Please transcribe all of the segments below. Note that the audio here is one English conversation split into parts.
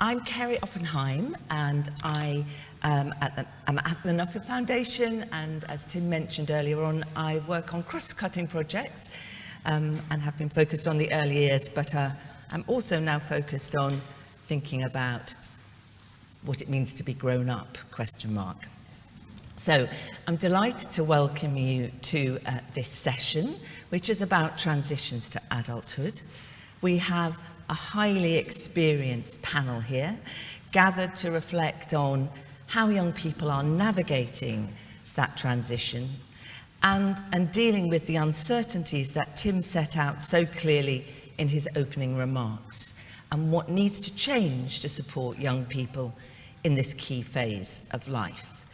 I'm Carey Oppenheim, and I'm at the Nuffield Foundation, and as Tim mentioned earlier on, I work on cross-cutting projects and have been focused on the early years, but I'm also now focused on thinking about what it means to be grown up, ? So I'm delighted to welcome you to this session, which is about transitions to adulthood. We have a highly experienced panel here, gathered to reflect on how young people are navigating that transition and dealing with the uncertainties that Tim set out so clearly in his opening remarks, and what needs to change to support young people in this key phase of life.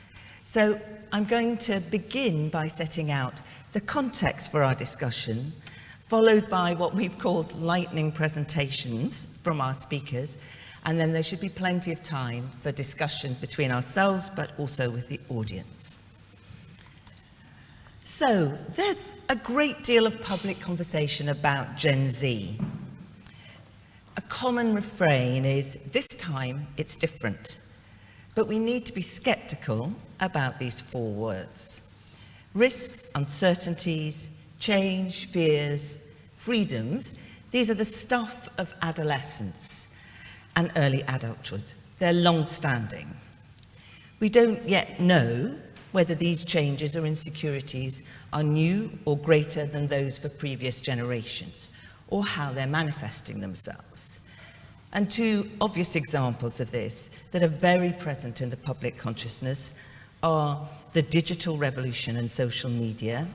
So I'm going to begin by setting out the context for our discussion, followed by what we've called lightning presentations from our speakers, and then there should be plenty of time for discussion between ourselves, but also with the audience. So there's a great deal of public conversation about Gen Z. A common refrain is, this time it's different. But we need to be skeptical about these four words. Risks, uncertainties, change, fears, freedoms, these are the stuff of adolescence and early adulthood. They're long-standing. We don't yet know whether these changes or insecurities are new or greater than those for previous generations, or how they're manifesting themselves. And two obvious examples of this that are very present in the public consciousness are the digital revolution and social media.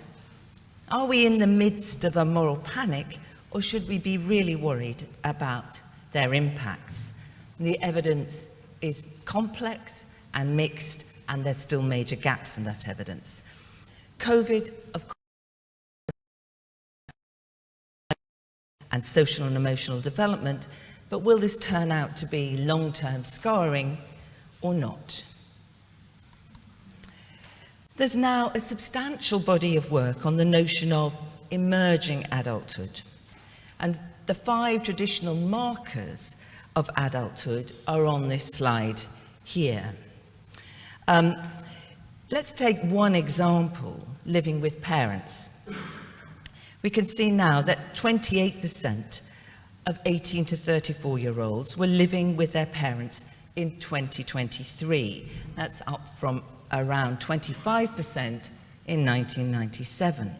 Are we in the midst of a moral panic, or should we be really worried about their impacts? And the evidence is complex and mixed, and there's still major gaps in that evidence. COVID, of course, and social and emotional development, but will this turn out to be long-term scarring or not? There's now a substantial body of work on the notion of emerging adulthood, and the 5 traditional markers of adulthood are on this slide here. Let's take one example, living with parents. We can see now that 28% of 18 to 34-year-olds were living with their parents in 2023. That's up from around 25% in 1997.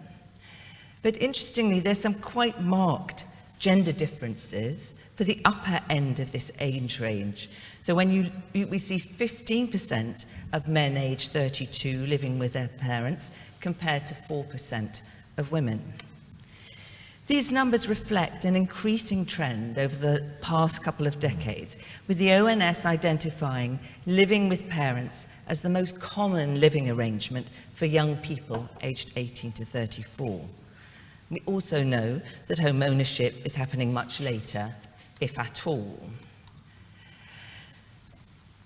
But interestingly, there's some quite marked gender differences for the upper end of this age range. So when we see 15% of men aged 32 living with their parents compared to 4% of women. These numbers reflect an increasing trend over the past couple of decades, with the ONS identifying living with parents as the most common living arrangement for young people aged 18 to 34. We also know that home ownership is happening much later, if at all.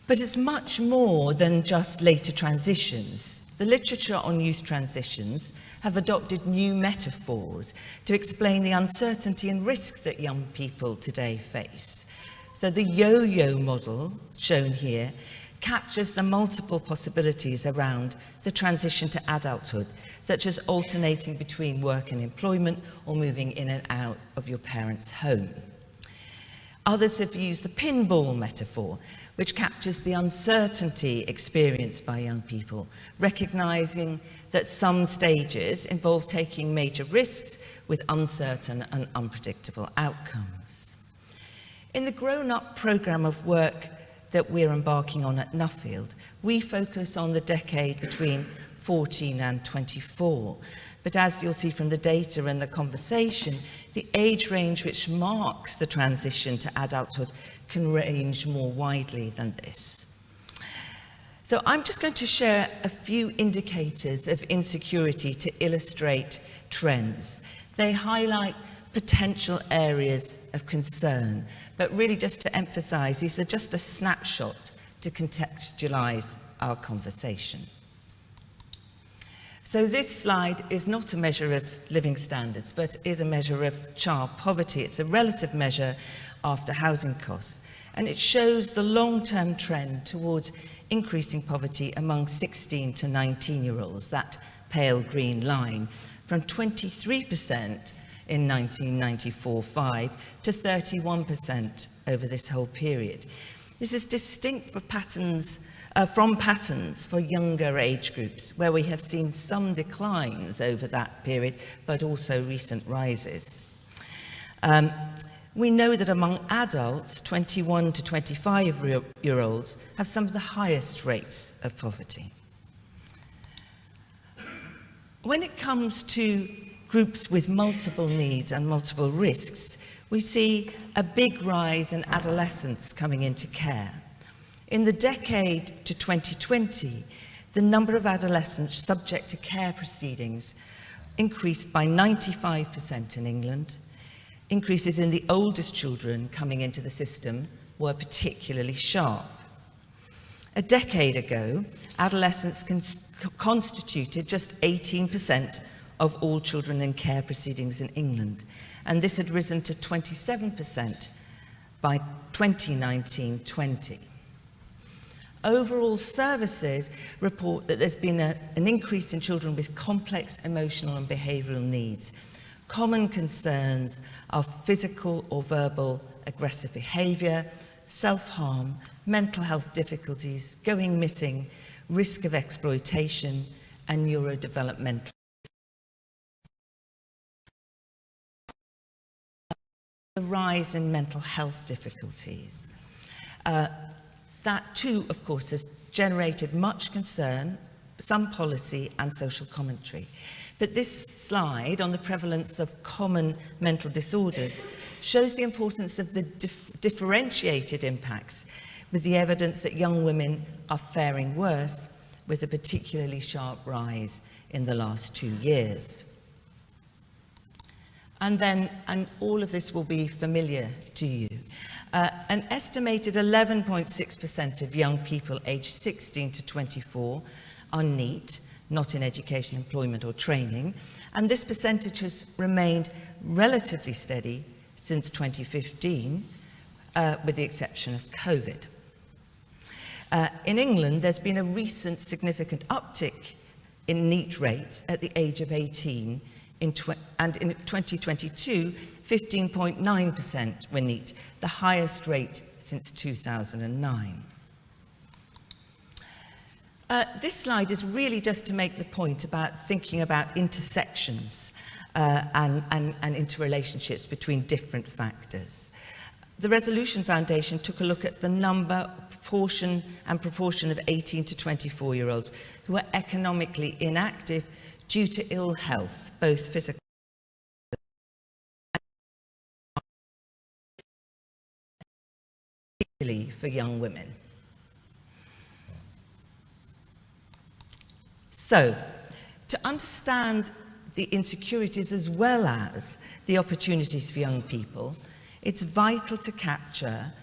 But it's much more than just later transitions. The literature on youth transitions have adopted new metaphors to explain the uncertainty and risk that young people today face. So the yo-yo model, shown here, captures the multiple possibilities around the transition to adulthood, such as alternating between work and employment or moving in and out of your parents' home. Others have used the pinball metaphor, which captures the uncertainty experienced by young people, recognizing that some stages involve taking major risks with uncertain and unpredictable outcomes. In the grown-up program of work that we're embarking on at Nuffield, we focus on the decade between 14 and 24. But as you'll see from the data and the conversation, the age range which marks the transition to adulthood can range more widely than this. So I'm just going to share a few indicators of insecurity to illustrate trends. They highlight potential areas of concern, but really just to emphasize, these are just a snapshot to contextualize our conversation. So this slide is not a measure of living standards, but is a measure of child poverty. It's a relative measure after housing costs. And it shows the long-term trend towards increasing poverty among 16 to 19-year-olds, that pale green line, from 23% in 1994-5 to 31% over this whole period. This is distinct from patterns for younger age groups, where we have seen some declines over that period, but also recent rises. We know that among adults, 21 to 25-year-olds have some of the highest rates of poverty. When it comes to groups with multiple needs and multiple risks, we see a big rise in adolescents coming into care. In the decade to 2020, the number of adolescents subject to care proceedings increased by 95% in England. Increases in the oldest children coming into the system were particularly sharp. A decade ago, adolescents constituted just 18% of all children in care proceedings in England, and this had risen to 27% by 2019-20. Overall services report that there's been an increase in children with complex emotional and behavioural needs. Common concerns are physical or verbal aggressive behaviour, self-harm, mental health difficulties, going missing, risk of exploitation, and neurodevelopmental. The rise in mental health difficulties. That too, of course, has generated much concern, some policy and social commentary. But this slide on the prevalence of common mental disorders shows the importance of the differentiated impacts, with the evidence that young women are faring worse, with a particularly sharp rise in the last 2 years. And all of this will be familiar to you. An estimated 11.6% of young people aged 16 to 24 are NEET, not in education, employment or training, and this percentage has remained relatively steady since 2015, with the exception of COVID. In England, there's been a recent significant uptick in NEET rates at the age of 18, and in 2022, 15.9% were NEET, the highest rate since 2009. This slide is really just to make the point about thinking about intersections and interrelationships between different factors. The Resolution Foundation took a look at the number, proportion of 18 to 24-year-olds who are economically inactive due to ill health, both physical and particularly for young women. So, to understand the insecurities as well as the opportunities for young people, it's vital to capture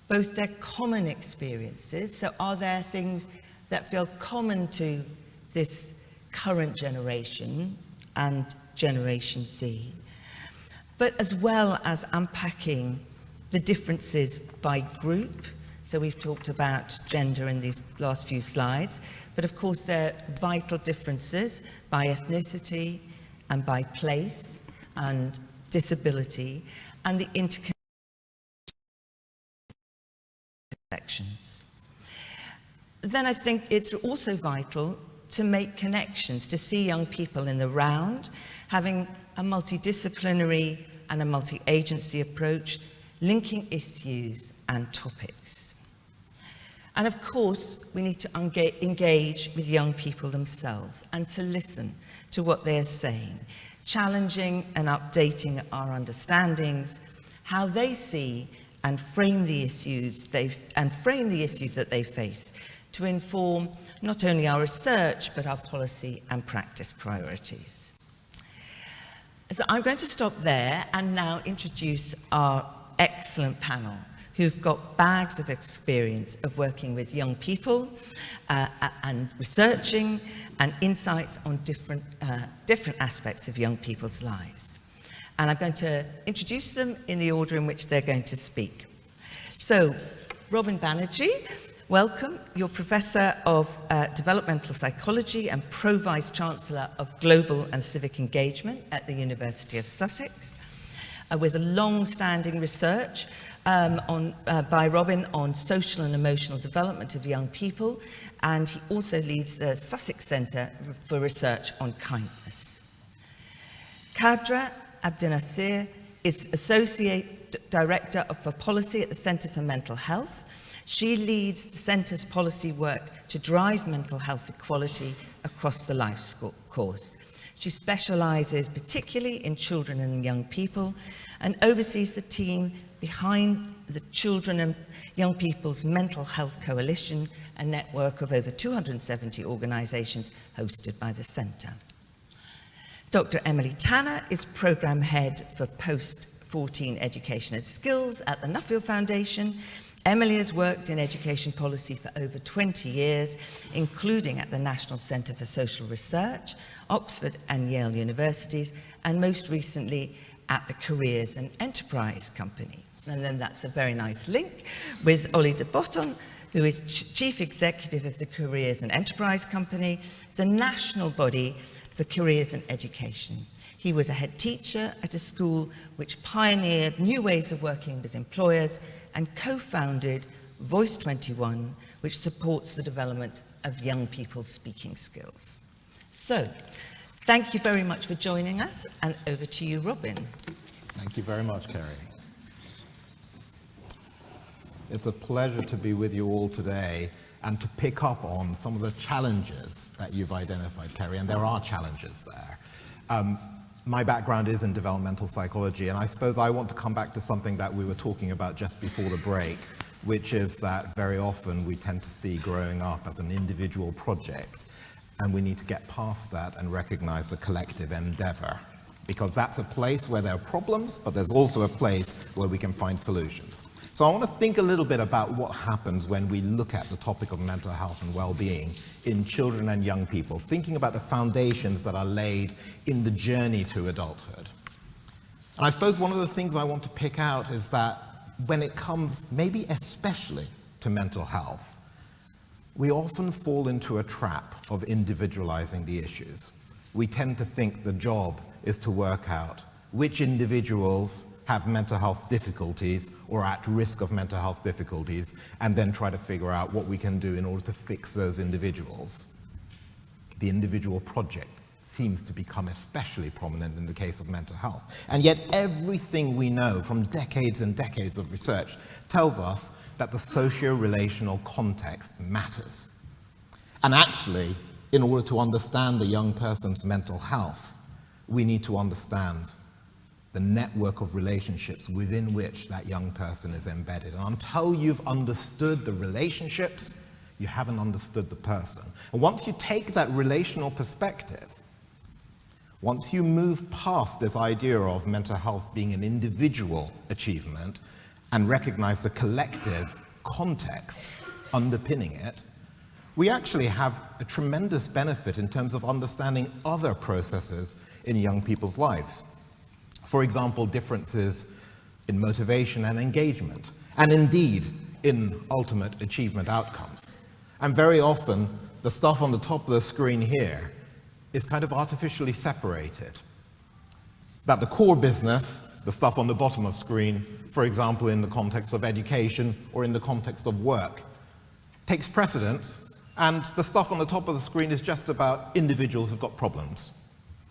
both their common experiences, so are there things that feel common to this current generation and Generation Z, but as well as unpacking the differences by group. So we've talked about gender in these last few slides, but of course there are vital differences by ethnicity and by place and disability and the intersections. Then I think it's also vital to make connections, to see young people in the round, having a multidisciplinary and a multi-agency approach, linking issues and topics. And of course, we need to engage with young people themselves and to listen to what they're saying, challenging and updating our understandings, how they see and frame the issues that they face, to inform not only our research, but our policy and practice priorities. So I'm going to stop there and now introduce our excellent panel, who've got bags of experience of working with young people and researching and insights on different aspects of young people's lives. And I'm going to introduce them in the order in which they're going to speak. So, Robin Banerjee, welcome. You're Professor of Developmental Psychology and Pro-Vice-Chancellor of Global and Civic Engagement at the University of Sussex, with a long-standing research by Robin on social and emotional development of young people, and he also leads the Sussex Centre for Research on Kindness. Kadra Abdinasir is Associate Director for Policy at the Centre for Mental Health. She leads the Centre's policy work to drive mental health equality across the life course. She specialises particularly in children and young people and oversees the team behind the Children and Young People's Mental Health Coalition, a network of over 270 organisations hosted by the Centre. Dr. Emily Tanner is Programme Head for Post-14 Education and Skills at the Nuffield Foundation. Emily has worked in education policy for over 20 years, including at the National Centre for Social Research, Oxford and Yale Universities, and most recently at the Careers and Enterprise Company. And then that's a very nice link with Ollie de Botton, who is Chief Executive of the Careers and Enterprise Company, the national body for careers and education. He was a head teacher at a school which pioneered new ways of working with employers and co-founded Voice 21, which supports the development of young people's speaking skills. So, thank you very much for joining us, and over to you, Robin. Thank you very much, Carey. It's a pleasure to be with you all today and to pick up on some of the challenges that you've identified, Carey, and there are challenges there. My background is in developmental psychology, and I suppose I want to come back to something that we were talking about just before the break, which is that very often we tend to see growing up as an individual project, and we need to get past that and recognize a collective endeavor, because that's a place where there are problems, but there's also a place where we can find solutions. So I want to think a little bit about what happens when we look at the topic of mental health and well-being in children and young people, thinking about the foundations that are laid in the journey to adulthood. And I suppose one of the things I want to pick out is that when it comes, maybe especially to mental health, we often fall into a trap of individualizing the issues. We tend to think the job is to work out which individuals have mental health difficulties or are at risk of mental health difficulties, and then try to figure out what we can do in order to fix those individuals. The individual project seems to become especially prominent in the case of mental health. And yet everything we know from decades and decades of research tells us that the socio-relational context matters. And actually, in order to understand the young person's mental health, we need to understand the network of relationships within which that young person is embedded. And until you've understood the relationships, you haven't understood the person. And once you take that relational perspective, once you move past this idea of mental health being an individual achievement and recognize the collective context underpinning it, we actually have a tremendous benefit in terms of understanding other processes in young people's lives. For example, differences in motivation and engagement, and indeed in ultimate achievement outcomes. And very often, the stuff on the top of the screen here is kind of artificially separated. But the core business, the stuff on the bottom of screen, for example, in the context of education or in the context of work, takes precedence, and the stuff on the top of the screen is just about individuals who've got problems.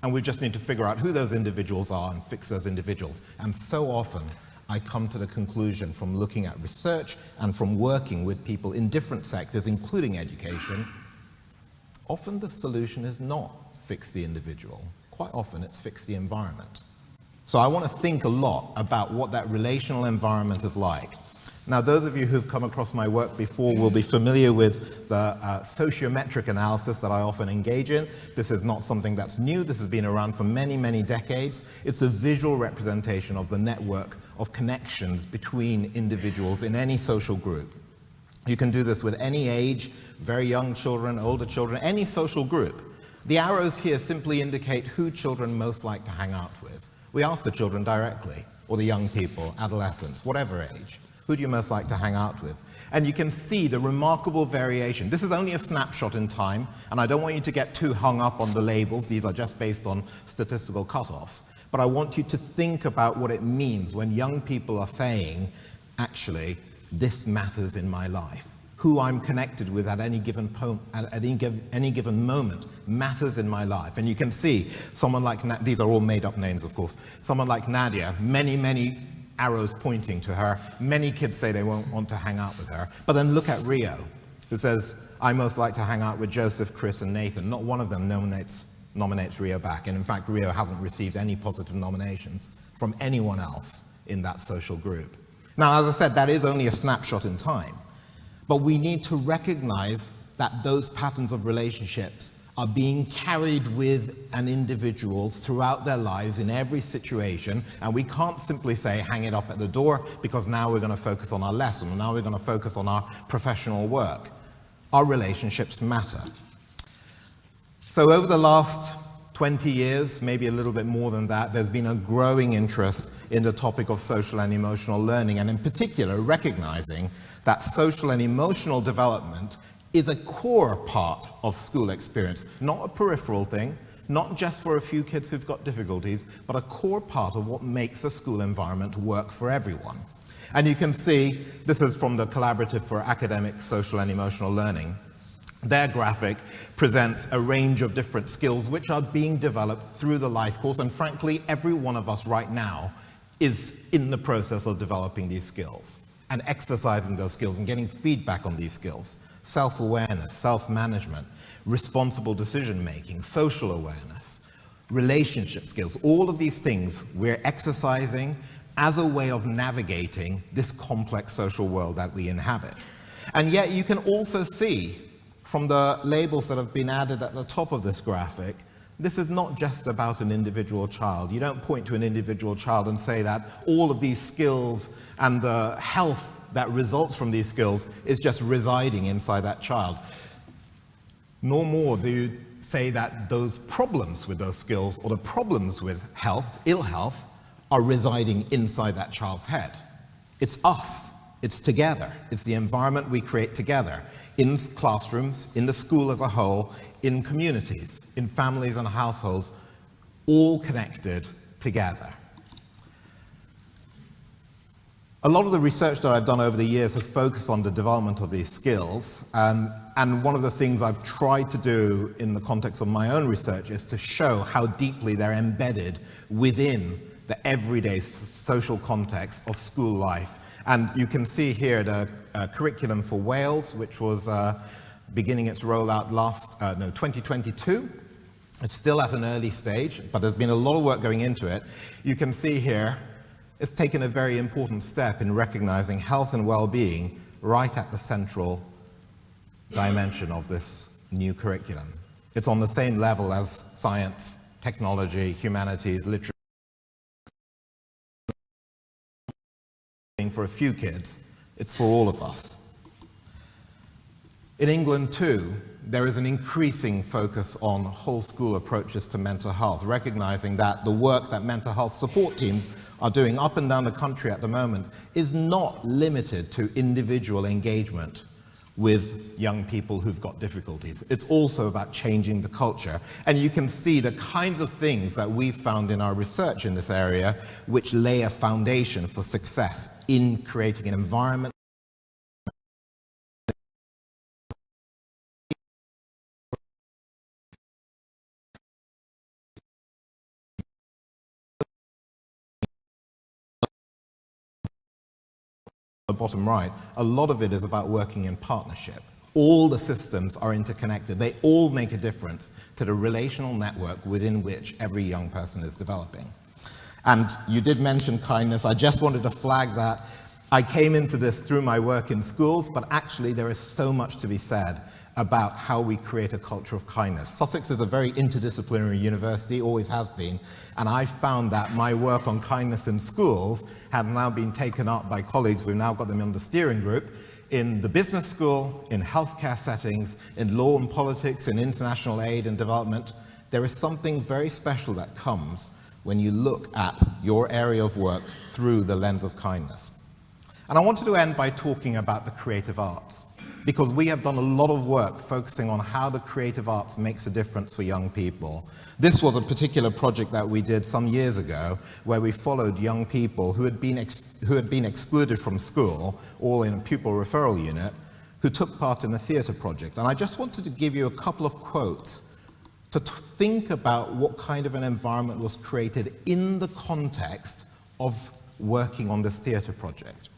And we just need to figure out who those individuals are and fix those individuals. And so often, I come to the conclusion from looking at research and from working with people in different sectors, including education, often the solution is not fix the individual. Quite often, it's fix the environment. So I want to think a lot about what that relational environment is like. Now, those of you who've come across my work before will be familiar with the sociometric analysis that I often engage in. This is not something that's new. This has been around for many, many decades. It's a visual representation of the network of connections between individuals in any social group. You can do this with any age, very young children, older children, any social group. The arrows here simply indicate who children most like to hang out with, We asked the children directly, or the young people, adolescents, whatever age, who do you most like to hang out with? And you can see the remarkable variation. This is only a snapshot in time, and I don't want you to get too hung up on the labels. These are just based on statistical cutoffs. But I want you to think about what it means when young people are saying, actually, this matters in my life. Who I'm connected with at any given moment matters in my life. And you can see someone like, these are all made-up names, of course, someone like Nadia, many arrows pointing to her. Many kids say they won't want to hang out with her. But then look at Rio, who says, I most like to hang out with Joseph, Chris, and Nathan. Not one of them nominates Rio back. And in fact, Rio hasn't received any positive nominations from anyone else in that social group. Now, as I said, that is only a snapshot in time. But we need to recognize that those patterns of relationships are being carried with an individual throughout their lives in every situation, and we can't simply say, hang it up at the door, because now we're going to focus on our lesson, or now we're going to focus on our professional work. Our relationships matter. So over the last 20 years, maybe a little bit more than that, there's been a growing interest in the topic of social and emotional learning, and in particular, recognizing that social and emotional development is a core part of school experience, not a peripheral thing, not just for a few kids who've got difficulties, but a core part of what makes a school environment work for everyone. And you can see, this is from the Collaborative for Academic, Social and Emotional Learning. Their graphic presents a range of different skills which are being developed through the life course, and frankly, every one of us right now is in the process of developing these skills and exercising those skills and getting feedback on these skills. Self-awareness, self-management, responsible decision-making, social awareness, relationship skills, all of these things we're exercising as a way of navigating this complex social world that we inhabit. And yet you can also see from the labels that have been added at the top of this graphic, this is not just about an individual child. You don't point to an individual child and say that all of these skills and the health that results from these skills is just residing inside that child. Nor more do you say that those problems with those skills or the problems with health, ill health, are residing inside that child's head. It's us. It's together. It's the environment we create together in classrooms, in the school as a whole, in communities, in families and households, all connected together. A lot of the research that I've done over the years has focused on the development of these skills, and one of the things I've tried to do in the context of my own research is to show how deeply they're embedded within the everyday social context of school life. And you can see here the curriculum for Wales, which was beginning its rollout 2022. It's still at an early stage, but there's been a lot of work going into it. You can see here, it's taken a very important step in recognizing health and well-being right at the central dimension of this new curriculum. It's on the same level as science, technology, humanities, literature. For a few kids, it's for all of us. In England too, there is an increasing focus on whole school approaches to mental health, recognizing that the work that mental health support teams are doing up and down the country at the moment is not limited to individual engagement with young people who've got difficulties. It's also about changing the culture. And you can see the kinds of things that we've found in our research in this area which lay a foundation for success in creating an environment the bottom right. A lot of it is about working in partnership. All the systems are interconnected. They all make a difference to the relational network within which every young person is developing. And you did mention kindness. I just wanted to flag that. I came into this through my work in schools, but actually there is so much to be said about how we create a culture of kindness. Sussex is a very interdisciplinary university, always has been, and I found that my work on kindness in schools had now been taken up by colleagues. We've now got them in the steering group, in the business school, in healthcare settings, in law and politics, in international aid and development. There is something very special that comes when you look at your area of work through the lens of kindness. And I wanted to end by talking about the creative arts, because we have done a lot of work focusing on how the creative arts makes a difference for young people. This was a particular project that we did some years ago, where we followed young people who had been excluded from school, all in a pupil referral unit, who took part in a theatre project. And I just wanted to give you a couple of quotes to think about what kind of an environment was created in the context of working on this theatre project.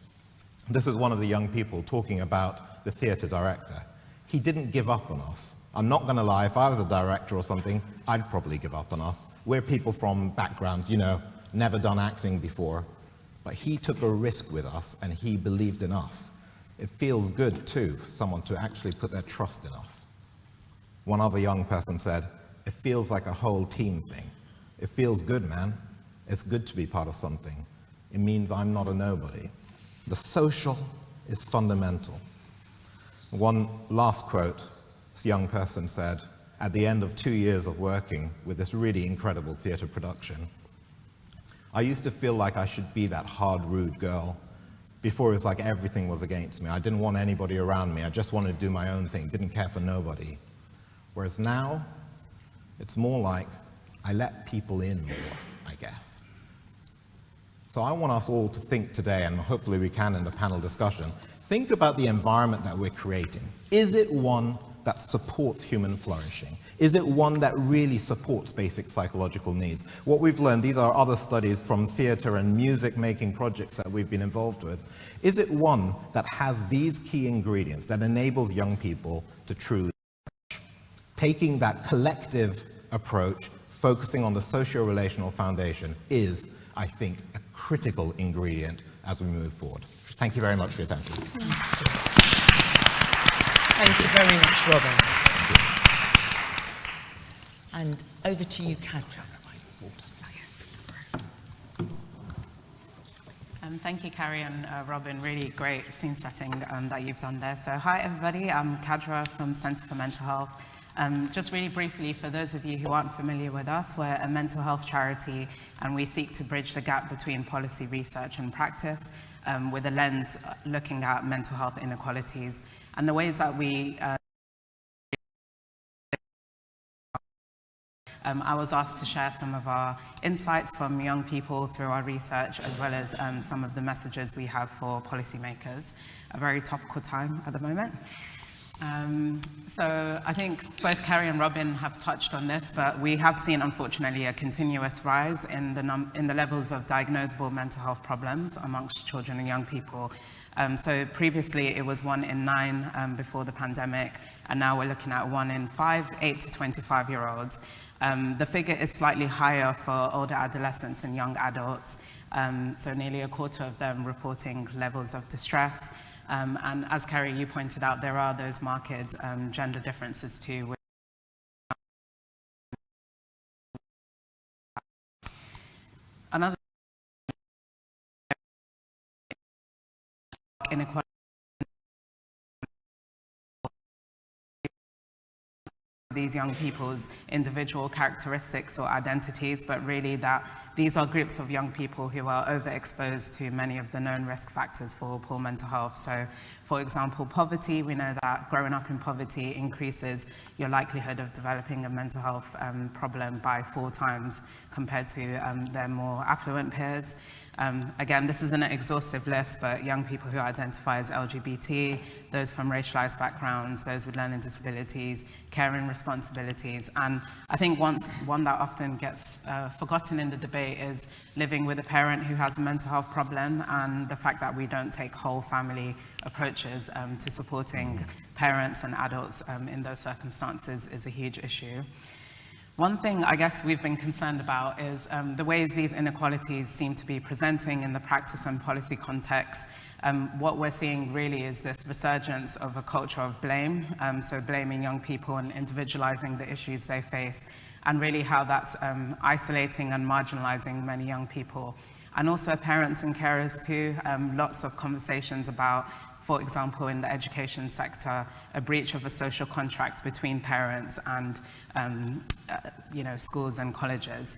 This is one of the young people talking about the theatre director. He didn't give up on us. I'm not going to lie, if I was a director or something, I'd probably give up on us. We're people from backgrounds, you know, never done acting before. But he took a risk with us and he believed in us. It feels good too for someone to actually put their trust in us. One other young person said, it feels like a whole team thing. It feels good, man. It's good to be part of something. It means I'm not a nobody. The social is fundamental. One last quote, this young person said, at the end of 2 years of working with this really incredible theatre production, I used to feel like I should be that hard, rude girl. Before, it was like everything was against me. I didn't want anybody around me. I just wanted to do my own thing, didn't care for nobody. Whereas now, it's more like I let people in more, I guess. So I want us all to think today, and hopefully we can in the panel discussion, think about the environment that we're creating. Is it one that supports human flourishing? Is it one that really supports basic psychological needs? What we've learned, these are other studies from theatre and music-making projects that we've been involved with. Is it one that has these key ingredients that enables young people to truly flourish? Taking that collective approach, focusing on the socio-relational foundation is, I think, a critical ingredient as we move forward. Thank you very much for your attention. Thank you very much, Robin. And over to you, Kadra. Thank you, Carey and Robin. Really great scene setting that you've done there. So hi, everybody. I'm Kadra from Centre for Mental Health. Just really briefly, for those of you who aren't familiar with us, we're a mental health charity, and we seek to bridge the gap between policy research and practice with a lens looking at mental health inequalities. And the ways that we I was asked to share some of our insights from young people through our research, as well as some of the messages we have for policymakers. A very topical time at the moment. So I think both Carey and Robin have touched on this, but we have seen, unfortunately, a continuous rise in the levels of diagnosable mental health problems amongst children and young people. So previously it was 1 in 9 before the pandemic, and now we're looking at 1 in 5, 8 to 25-year-olds. The figure is slightly higher for older adolescents and young adults, so nearly a quarter of them reporting levels of distress. And as Carey, you pointed out, there are those marked gender differences too. Another inequality these young people's individual characteristics or identities, but really that these are groups of young people who are overexposed to many of the known risk factors for poor mental health. So, for example, poverty, we know that growing up in poverty increases your likelihood of developing a mental health problem by 4 times compared to their more affluent peers. Again, this isn't an exhaustive list, but young people who identify as LGBT, those from racialized backgrounds, those with learning disabilities, caring responsibilities. And I think one that often gets forgotten in the debate is living with a parent who has a mental health problem, and the fact that we don't take whole family approaches to supporting parents and adults in those circumstances is a huge issue. One thing I guess we've been concerned about is the ways these inequalities seem to be presenting in the practice and policy context. What we're seeing really is this resurgence of a culture of blame, so blaming young people and individualizing the issues they face, and really how that's isolating and marginalizing many young people. And also parents and carers too, lots of conversations about, for example, in the education sector, a breach of a social contract between parents and schools and colleges.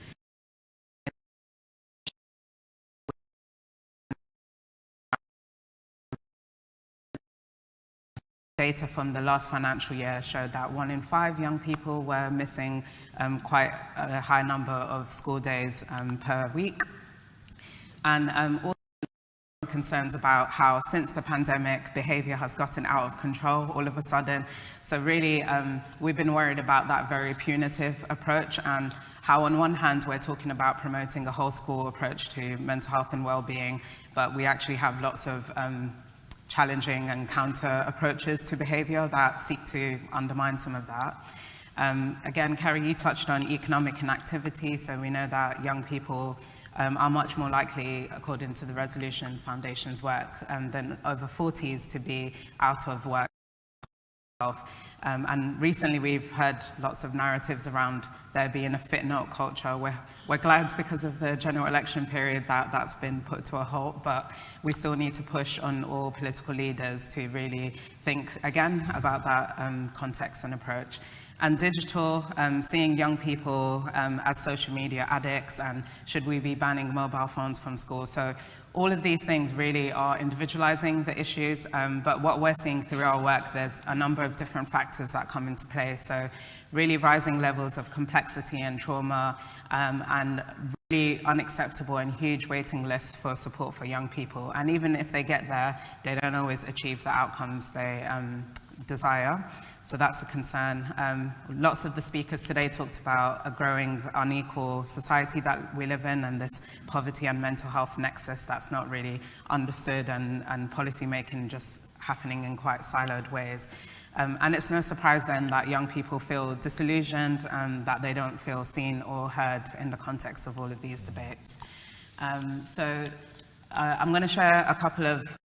data from the last financial year showed that 1 in 5 young people were missing quite a high number of school days per week. And also concerns about how since the pandemic, behavior has gotten out of control all of a sudden. So really, we've been worried about that very punitive approach and how on one hand we're talking about promoting a whole school approach to mental health and well-being, but we actually have lots of challenging and counter approaches to behavior that seek to undermine some of that. Again, Carey, you touched on economic inactivity, so we know that young people are much more likely, according to the Resolution Foundation's work, than over 40s to be out of work. And recently we've heard lots of narratives around there being a fit note culture. We're glad because of the general election period that that's been put to a halt, but we still need to push on all political leaders to really think again about that context and approach. And digital, seeing young people as social media addicts, and should we be banning mobile phones from school? So all of these things really are individualizing the issues, but what we're seeing through our work, there's a number of different factors that come into play. So really rising levels of complexity and trauma, and really unacceptable and huge waiting lists for support for young people. And even if they get there, they don't always achieve the outcomes they desire. So that's a concern. Lots of the speakers today talked about a growing unequal society that we live in, and this poverty and mental health nexus that's not really understood, and policy making just happening in quite siloed ways. And it's no surprise then that young people feel disillusioned and that they don't feel seen or heard in the context of all of these debates. So I'm going to share a couple of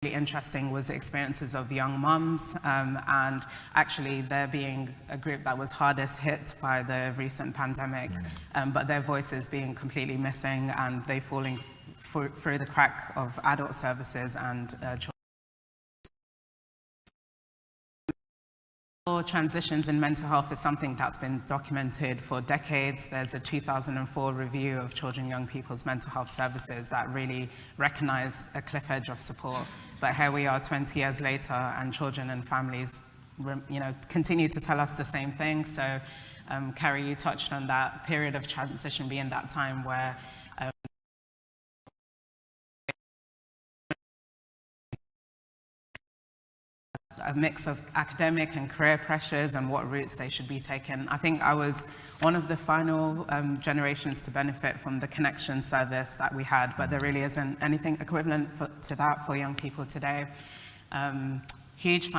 really interesting was the experiences of young mums, and actually they're being a group that was hardest hit by the recent pandemic, but their voices being completely missing, and they falling through the crack of adult services and children. Transitions in mental health is something that's been documented for decades. There's a 2004 review of children and young people's mental health services that really recognized a cliff edge of support. But here we are 20 years later, and children and families continue to tell us the same thing. So Carey, you touched on that period of transition being that time where a mix of academic and career pressures and what routes they should be taking. I think I was one of the final generations to benefit from the connection service that we had, but there really isn't anything equivalent to that for young people today. Huge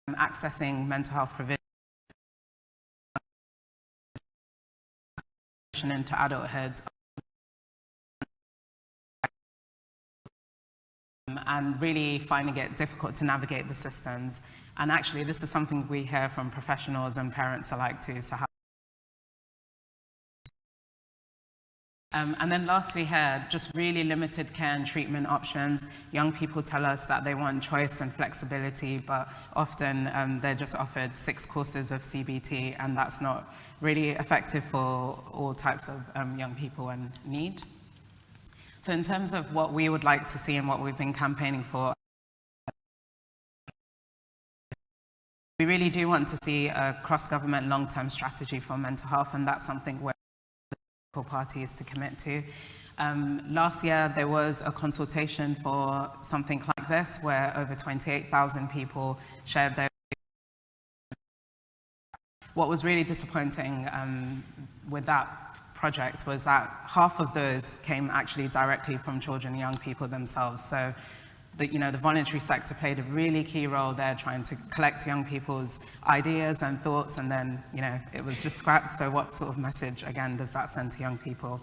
accessing mental health provision into adulthood, and really finding it difficult to navigate the systems. And actually, this is something we hear from professionals and parents alike too. So and then lastly here, just really limited care and treatment options. Young people tell us that they want choice and flexibility, but often they're just offered 6 courses of CBT, and that's not really effective for all types of young people in need. So in terms of what we would like to see and what we've been campaigning for, we really do want to see a cross-government long-term strategy for mental health, and that's something where political parties to commit to. Last year, there was a consultation for something like this, where over 28,000 people shared their. What was really disappointing with that project was that half of those came actually directly from children and young people themselves. So the voluntary sector played a really key role there, trying to collect young people's ideas and thoughts, and then it was just scrapped. So what sort of message, again, does that send to young people?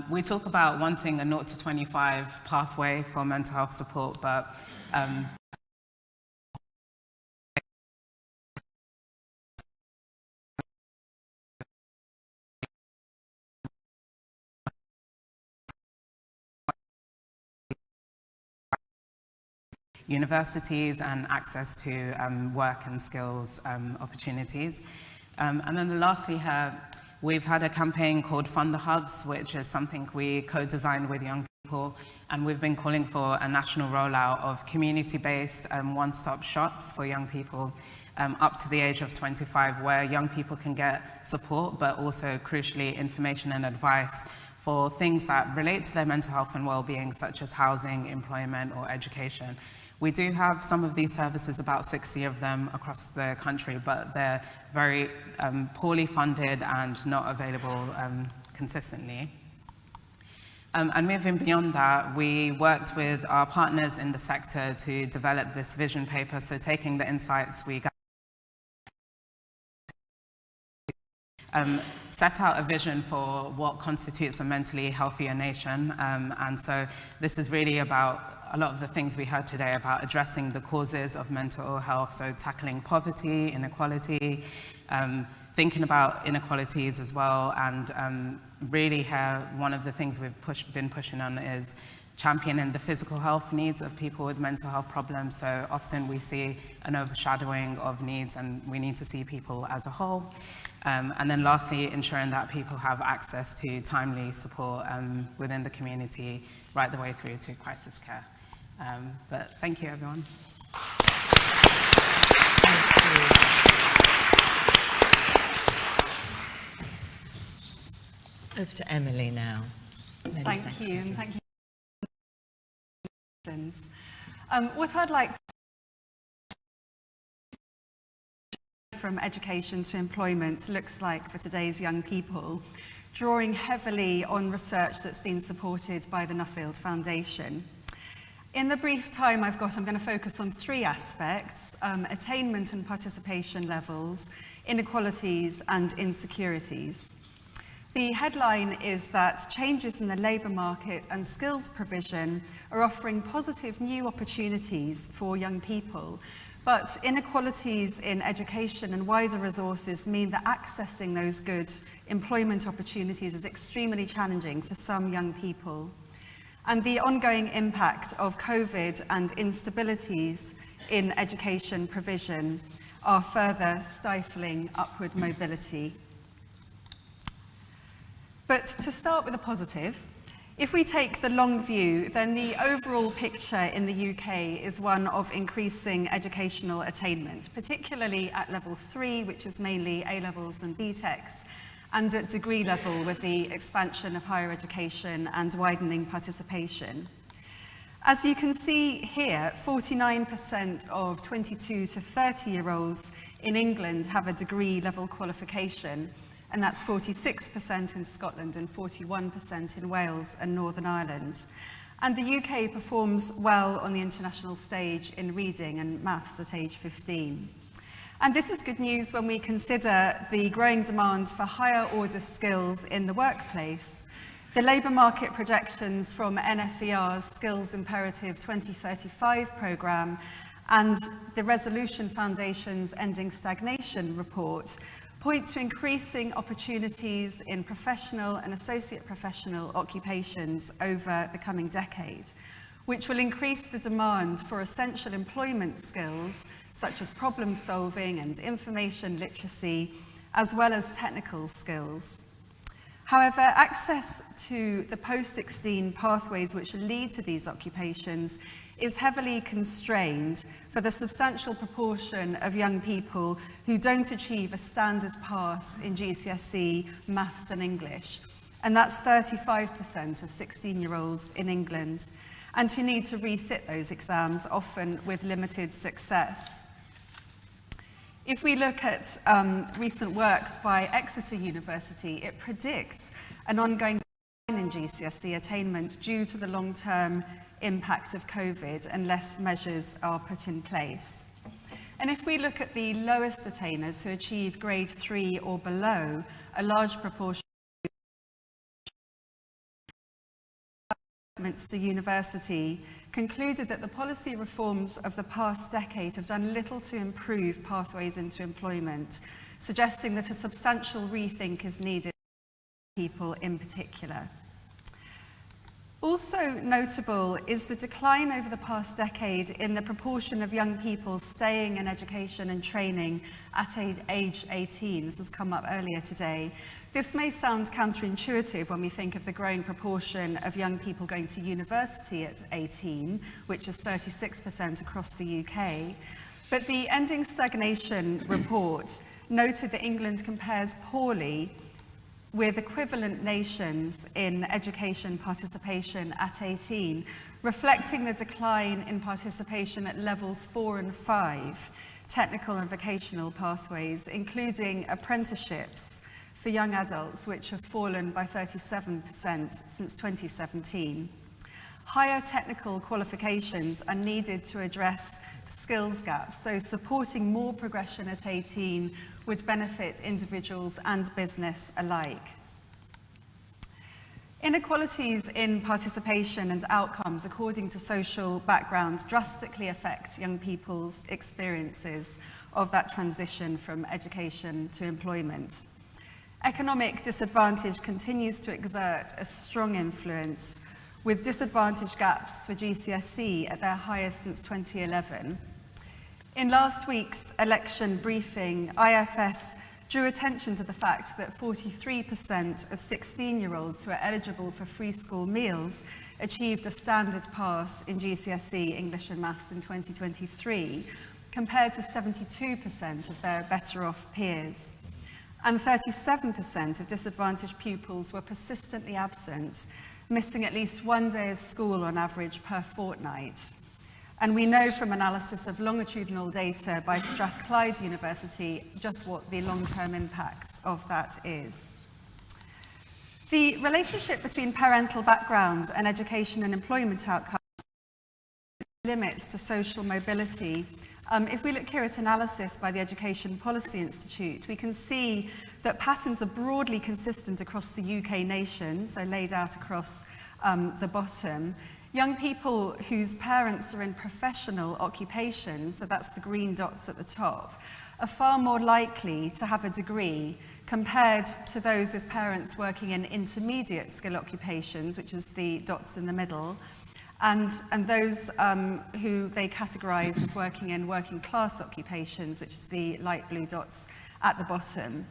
We talk about wanting a 0 to 25 pathway for mental health support, but universities and access to work and skills opportunities. And then lastly here, we've had a campaign called Fund the Hubs, which is something we co-designed with young people, and we've been calling for a national rollout of community-based one-stop shops for young people up to the age of 25, where young people can get support, but also crucially information and advice for things that relate to their mental health and well-being, such as housing, employment, or education. We do have some of these services, about 60 of them across the country, but they're very poorly funded and not available consistently. And moving beyond that, we worked with our partners in the sector to develop this vision paper, so taking the insights we got, set out a vision for what constitutes a mentally healthier nation. And so this is really about a lot of the things we heard today about addressing the causes of mental ill health, so tackling poverty, inequality, thinking about inequalities as well, and really here, one of the things we've been pushing on is championing the physical health needs of people with mental health problems. So often we see an overshadowing of needs, and we need to see people as a whole. And then lastly, ensuring that people have access to timely support within the community, right the way through to crisis care. But thank you, everyone. Thank you. Over to Emily now. Thank you, and thank you. What I'd like to from education to employment looks like for today's young people, drawing heavily on research that's been supported by the Nuffield Foundation. In the brief time I've got, I'm going to focus on three aspects: attainment and participation levels, inequalities, and insecurities. The headline is that changes in the labour market and skills provision are offering positive new opportunities for young people, but inequalities in education and wider resources mean that accessing those good employment opportunities is extremely challenging for some young people. And the ongoing impact of COVID and instabilities in education provision are further stifling upward mobility. But to start with a positive, if we take the long view, then the overall picture in the UK is one of increasing educational attainment, particularly at level 3, which is mainly A-levels and BTECs, and at degree level with the expansion of higher education and widening participation. As you can see here, 49% of 22 to 30-year-olds in England have a degree level qualification, and that's 46% in Scotland and 41% in Wales and Northern Ireland. And the UK performs well on the international stage in reading and maths at age 15. And this is good news when we consider the growing demand for higher order skills in the workplace. The labour market projections from NFER's Skills Imperative 2035 programme and the Resolution Foundation's Ending Stagnation report point to increasing opportunities in professional and associate professional occupations over the coming decade, which will increase the demand for essential employment skills such as problem solving and information literacy, as well as technical skills. However, access to the post-16 pathways which lead to these occupations is heavily constrained for the substantial proportion of young people who don't achieve a standard pass in GCSE, maths and English. And that's 35% of 16-year-olds in England, and who need to resit those exams, often with limited success. If we look at recent work by Exeter University, it predicts an ongoing decline in GCSE attainment due to the long-term impact of COVID unless measures are put in place. And if we look at the lowest attainers who achieve grade 3 or below, a large proportion of Westminster University concluded that the policy reforms of the past decade have done little to improve pathways into employment, suggesting that a substantial rethink is needed for people in particular. Also notable is the decline over the past decade in the proportion of young people staying in education and training at age 18. This has come up earlier today. This may sound counterintuitive when we think of the growing proportion of young people going to university at 18, which is 36% across the UK. But the Ending Stagnation report noted that England compares poorly with equivalent nations in education participation at 18, reflecting the decline in participation at levels 4 and 5, technical and vocational pathways, including apprenticeships for young adults, which have fallen by 37% since 2017. Higher technical qualifications are needed to address the skills gap, so supporting more progression at 18 would benefit individuals and business alike. Inequalities in participation and outcomes according to social background drastically affect young people's experiences of that transition from education to employment. Economic disadvantage continues to exert a strong influence, with disadvantage gaps for GCSE at their highest since 2011. In last week's election briefing, IFS drew attention to the fact that 43% of 16-year-olds who are eligible for free school meals achieved a standard pass in GCSE English and Maths in 2023, compared to 72% of their better-off peers. And 37% of disadvantaged pupils were persistently absent, missing at least one day of school on average per fortnight. And we know from analysis of longitudinal data by Strathclyde University just what the long-term impacts of that is. The relationship between parental background and education and employment outcomes limits to social mobility. If we look here at analysis by the Education Policy Institute, we can see that patterns are broadly consistent across the UK nation, so laid out across the bottom. Young people whose parents are in professional occupations, so that's the green dots at the top, are far more likely to have a degree compared to those with parents working in intermediate skill occupations, which is the dots in the middle, and those who they categorise as working in working class occupations, which is the light blue dots at the bottom.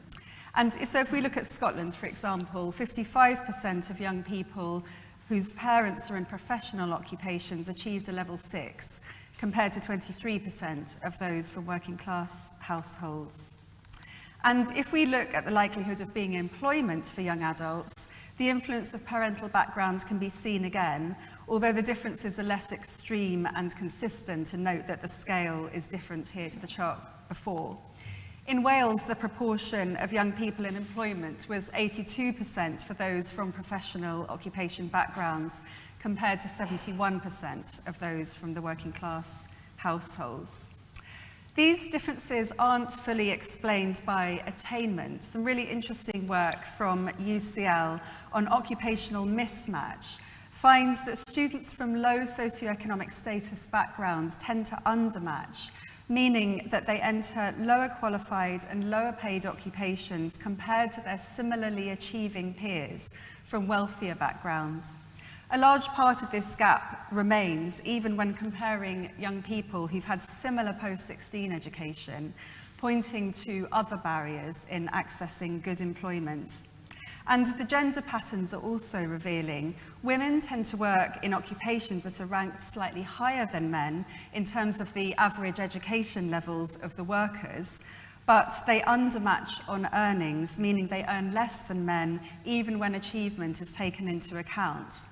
And so if we look at Scotland, for example, 55% of young people whose parents are in professional occupations achieved a level 6, compared to 23% of those from working class households. And if we look at the likelihood of being in employment for young adults, the influence of parental background can be seen again, although the differences are less extreme and consistent, and note that the scale is different here to the chart before. In Wales, the proportion of young people in employment was 82% for those from professional occupation backgrounds, compared to 71% of those from the working class households. These differences aren't fully explained by attainment. Some really interesting work from UCL on occupational mismatch finds that students from low socioeconomic status backgrounds tend to undermatch, meaning that they enter lower qualified and lower paid occupations compared to their similarly achieving peers from wealthier backgrounds. A large part of this gap remains even when comparing young people who've had similar post-16 education, pointing to other barriers in accessing good employment. And the gender patterns are also revealing. Women tend to work in occupations that are ranked slightly higher than men in terms of the average education levels of the workers, but they undermatch on earnings, meaning they earn less than men even when achievement is taken into account.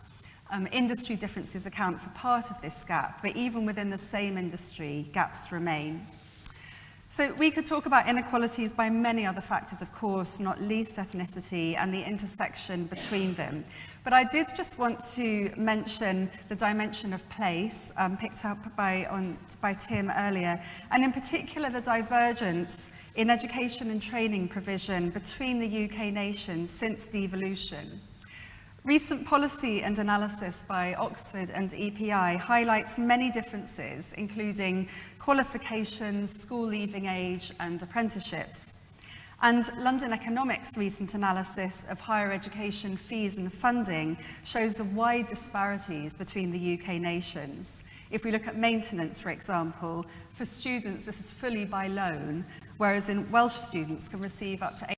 Industry differences account for part of this gap, but even within the same industry, gaps remain. So we could talk about inequalities by many other factors, of course, not least ethnicity and the intersection between them. But I did just want to mention the dimension of place, picked up by Tim earlier, and in particular the divergence in education and training provision between the UK nations since devolution. Recent policy and analysis by Oxford and EPI highlights many differences, including qualifications, school leaving age, and apprenticeships. And London Economics' recent analysis of higher education fees and funding shows the wide disparities between the UK nations. If we look at maintenance, for example, for students this is fully by loan, whereas in Welsh students can receive up to 8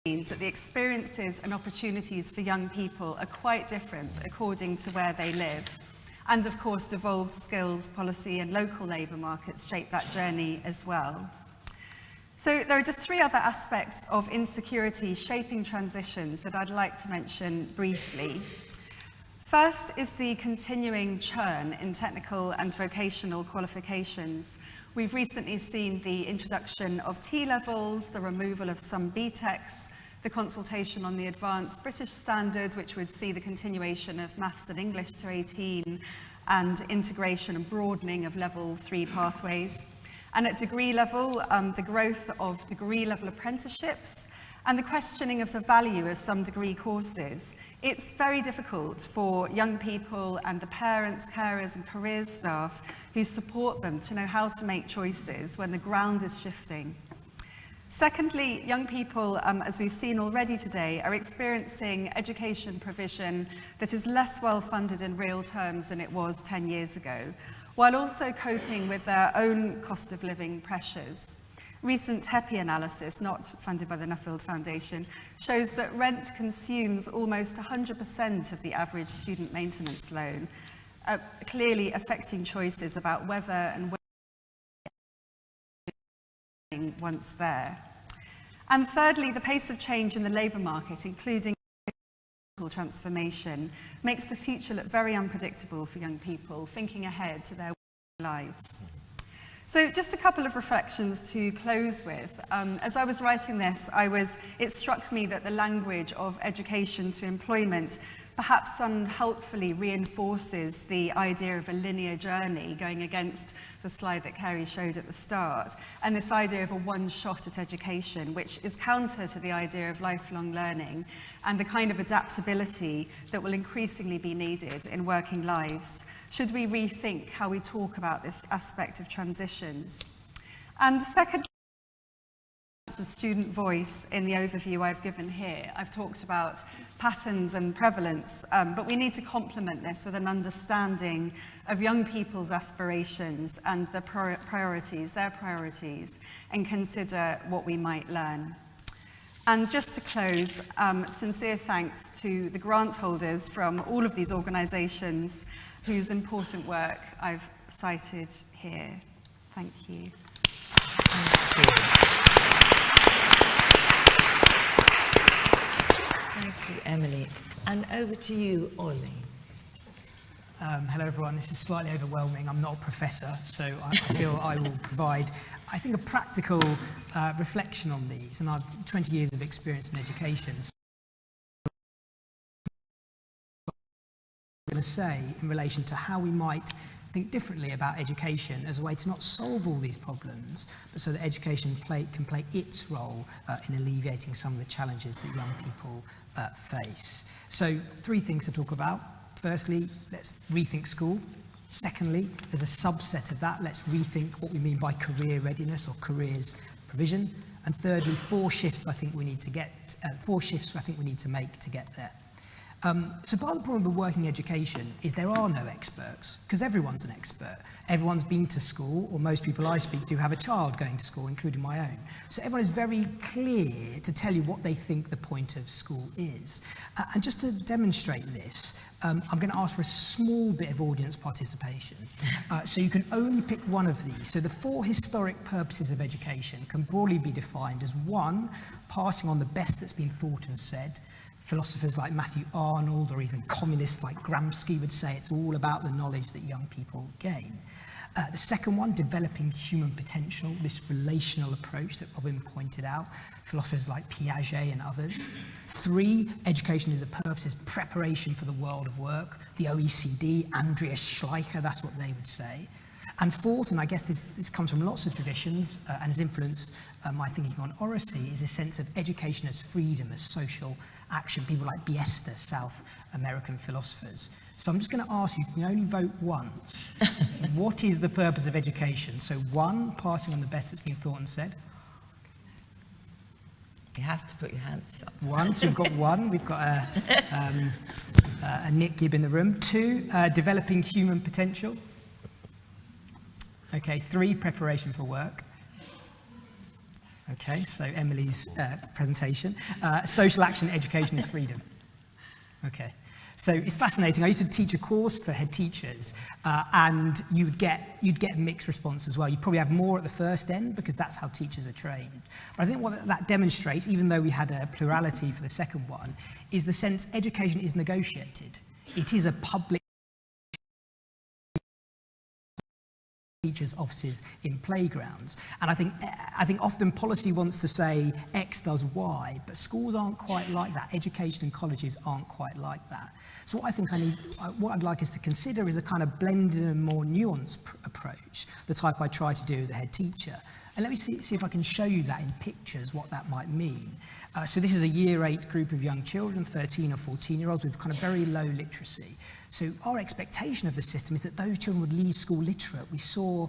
means that the experiences and opportunities for young people are quite different according to where they live. And of course, devolved skills policy and local labour markets shape that journey as well. So there are just 3 other aspects of insecurity shaping transitions that I'd like to mention briefly. First is the continuing churn in technical and vocational qualifications. We've recently seen the introduction of T-levels, the removal of some BTECs, the consultation on the advanced British standard, which would see the continuation of maths and English to 18, and integration and broadening of level 3 pathways. And at degree level, the growth of degree level apprenticeships and the questioning of the value of some degree courses. It's very difficult for young people and the parents, carers and careers staff who support them to know how to make choices when the ground is shifting. Secondly, young people, as we've seen already today, are experiencing education provision that is less well funded in real terms than it was 10 years ago, while also coping with their own cost of living pressures. Recent TEPI analysis, not funded by the Nuffield Foundation, shows that rent consumes almost 100% of the average student maintenance loan, clearly affecting choices about whether and once there. And thirdly, the pace of change in the labour market, including transformation, makes the future look very unpredictable for young people thinking ahead to their lives. So just a couple of reflections to close with. As I was writing this, it struck me that the language of education to employment perhaps unhelpfully reinforces the idea of a linear journey, going against the slide that Carey showed at the start, and this idea of a one shot at education, which is counter to the idea of lifelong learning and the kind of adaptability that will increasingly be needed in working lives. Should we rethink how we talk about this aspect of transitions? And second, of student voice in the overview I've given here. I've talked about patterns and prevalence, but we need to complement this with an understanding of young people's aspirations and their priorities, and consider what we might learn. And just to close, sincere thanks to the grant holders from all of these organisations whose important work I've cited here. Thank you. Thank you. Thank you, Emily. And over to you, Ollie. Hello, everyone. This is slightly overwhelming. I'm not a professor, so I feel I will provide, I think, a practical reflection on these. And I've 20 years of experience in education. So I'm going to say in relation to how we might think differently about education as a way to not solve all these problems, but so that education can play its role in alleviating some of the challenges that young people face. So 3 things to talk about. Firstly, let's rethink school. Secondly, as a subset of that, let's rethink what we mean by career readiness or careers provision. And thirdly, 4 shifts I think we need to make to get there. So part of the problem with working education is there are no experts, because everyone's an expert. Everyone's been to school, or most people I speak to have a child going to school, including my own. So everyone is very clear to tell you what they think the point of school is. And just to demonstrate this, I'm going to ask for a small bit of audience participation. So you can only pick one of these. So the 4 historic purposes of education can broadly be defined as 1, passing on the best that's been thought and said. Philosophers like Matthew Arnold or even communists like Gramsci would say it's all about the knowledge that young people gain. The second one, developing human potential, this relational approach that Robin pointed out, philosophers like Piaget and others. 3, education as a purpose is preparation for the world of work. The OECD, Andreas Schleicher, that's what they would say. And fourth, and I guess this comes from lots of traditions and has influenced my thinking on oracy, is a sense of education as freedom, as social action. People like Biesta, South American philosophers. So I'm just going to ask you, you can only vote once. What is the purpose of education? So 1, passing on the best that's been thought and said. You have to put your hands up. 1, so we've got 1. We've got a Nick Gibb in the room. 2, developing human potential. Okay, 3, preparation for work. Okay, so Emily's presentation. Social action, education is freedom. Okay, so it's fascinating. I used to teach a course for head teachers, and you'd get a mixed response as well. You'd probably have more at the first end because that's how teachers are trained. But I think what that demonstrates, even though we had a plurality for the second one, is the sense education is negotiated. It is a public teachers' offices in playgrounds. And I think often policy wants to say X does Y, but schools aren't quite like that. Education and colleges aren't quite like that. So what I'd like us to consider is a kind of blended and more nuanced approach, the type I try to do as a head teacher. And let me see if I can show you that in pictures, what that might mean. So this is a year 8 group of young children, 13 or 14-year-olds with kind of very low literacy. So our expectation of the system is that those children would leave school literate. We saw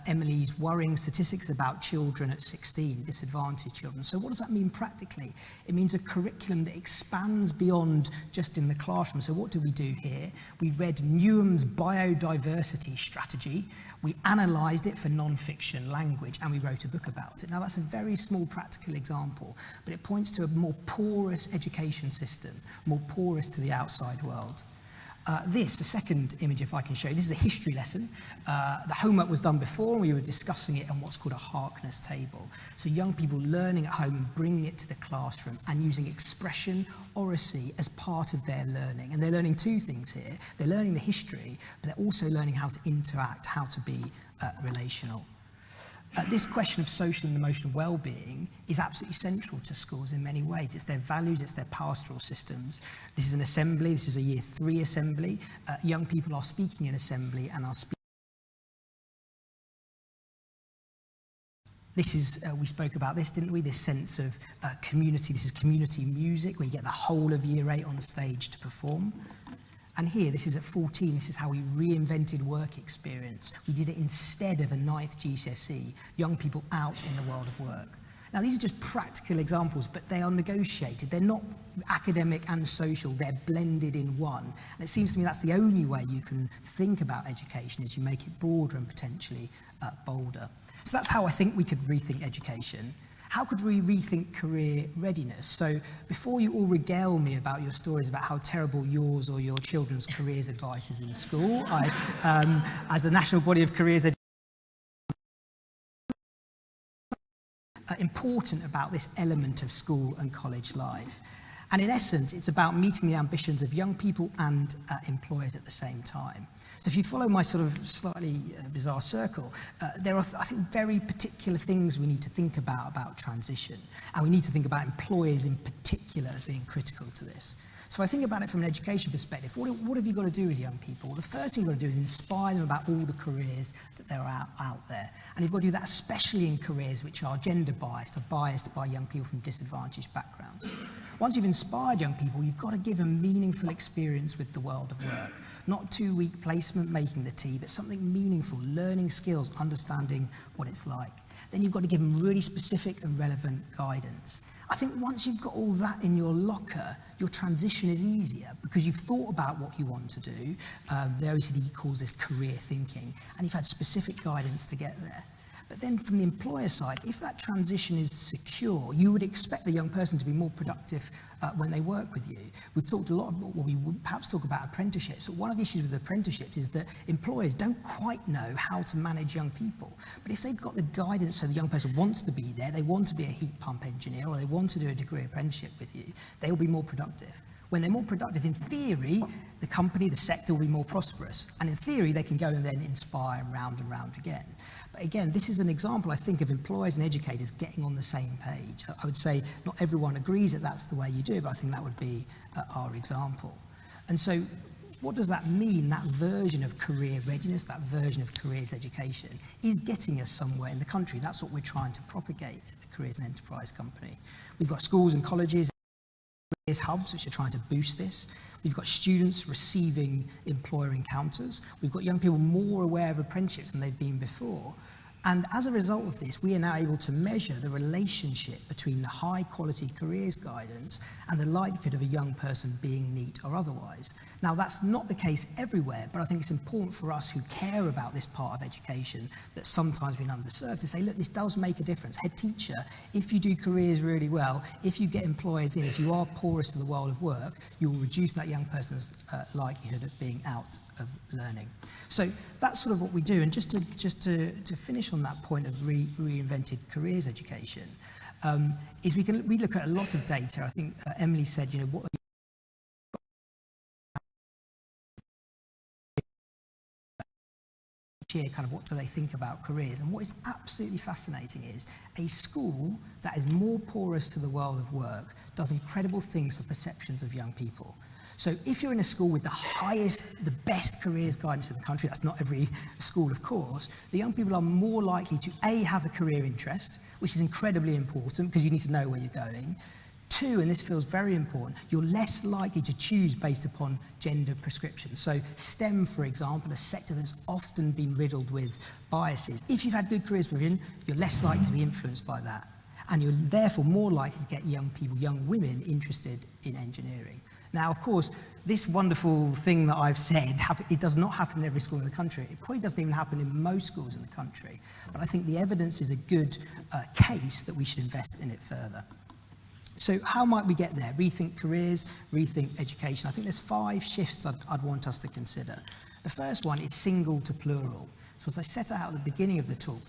Emily's worrying statistics about children at 16, disadvantaged children. So what does that mean practically? It means a curriculum that expands beyond just in the classroom. So what do we do here? We read Newham's biodiversity strategy. We analysed it for non-fiction language, and we wrote a book about it. Now, that's a very small practical example, but it points to a more porous education system, more porous to the outside world. The second image, if I can show you, this is a history lesson. The homework was done before, and we were discussing it on what's called a Harkness table. So young people learning at home and bringing it to the classroom and using expression, oracy as part of their learning. And they're learning 2 things here. They're learning the history, but they're also learning how to interact, how to be relational. This question of social and emotional well-being is absolutely central to schools in many ways. It's their values, it's their pastoral systems. This is an assembly, this is a year 3 assembly. Young people are speaking in assembly and are speaking. This is, we spoke about this, didn't we? This sense of community. This is community music, where you get the whole of year 8 on stage to perform. And here, this is at 14, this is how we reinvented work experience. We did it instead of a 9th GCSE, young people out in the world of work. Now, these are just practical examples, but they are negotiated. They're not academic and social, they're blended in one. And it seems to me that's the only way you can think about education, is you make it broader and potentially bolder. So that's how I think we could rethink education. How could we rethink career readiness? So before you all regale me about your stories about how terrible yours or your children's careers advice is in school, as the National Body of Careers important about this element of school and college life. And in essence, it's about meeting the ambitions of young people and employers at the same time. So if you follow my sort of slightly bizarre circle, there are, I think, very particular things we need to think about transition. And we need to think about employers in particular as being critical to this. So if I think about it from an education perspective, what have you got to do with young people? Well, the first thing you've got to do is inspire them about all the careers that there are out there. And you've got to do that especially in careers which are gender biased or biased by young people from disadvantaged backgrounds. Once you've inspired young people, you've got to give them meaningful experience with the world of work. Not 2-week placement making the tea, but something meaningful, learning skills, understanding what it's like. Then you've got to give them really specific and relevant guidance. I think once you've got all that in your locker, your transition is easier because you've thought about what you want to do. The OECD calls this career thinking, and you've had specific guidance to get there. But then from the employer side, if that transition is secure, you would expect the young person to be more productive when they work with you. We've talked a lot about, well, we would perhaps talk about apprenticeships, but one of the issues with apprenticeships is that employers don't quite know how to manage young people. But if they've got the guidance so the young person wants to be there, they want to be a heat pump engineer, or they want to do a degree apprenticeship with you, they'll be more productive. When they're more productive, in theory, the company, the sector will be more prosperous. And in theory, they can go and then inspire round and round again. But again, this is an example, I think, of employers and educators getting on the same page. I would say not everyone agrees that that's the way you do it, but I think that would be our example. And so what does that mean? That version of career readiness, that version of careers education is getting us somewhere in the country. That's what we're trying to propagate at the Careers and Enterprise Company. We've got schools and colleges, careers hubs, which are trying to boost this. We've got students receiving employer encounters. We've got young people more aware of apprenticeships than they've been before. And as a result of this, we are now able to measure the relationship between the high quality careers guidance and the likelihood of a young person being NEET or otherwise. Now, that's not the case everywhere, but I think it's important for us who care about this part of education that's sometimes been underserved to say, look, this does make a difference. Head teacher, if you do careers really well, if you get employers in, if you are porous to the world of work, you will reduce that young person's likelihood of being out of learning. So that's sort of what we do. And just to finish on that point of reinvented careers education, is we look at a lot of data. I think Emily said, what kind of what do they think about careers. And what is absolutely fascinating is a school that is more porous to the world of work does incredible things for perceptions of young people. So if you're in a school with the best careers guidance in the country, that's not every school, of course, the young people are more likely to A, have a career interest, which is incredibly important because you need to know where you're going. Two, and this feels very important, you're less likely to choose based upon gender prescriptions. So STEM, for example, a sector that's often been riddled with biases. If you've had good careers provision, you're less likely to be influenced by that. And you're therefore more likely to get young people, young women, interested in engineering. Now, of course, this wonderful thing that I've said, it does not happen in every school in the country. It probably doesn't even happen in most schools in the country. But I think the evidence is a good case that we should invest in it further. So how might we get there? Rethink careers, rethink education. I think there's 5 shifts I'd want us to consider. The first one is single to plural. So as I set out at the beginning of the talk,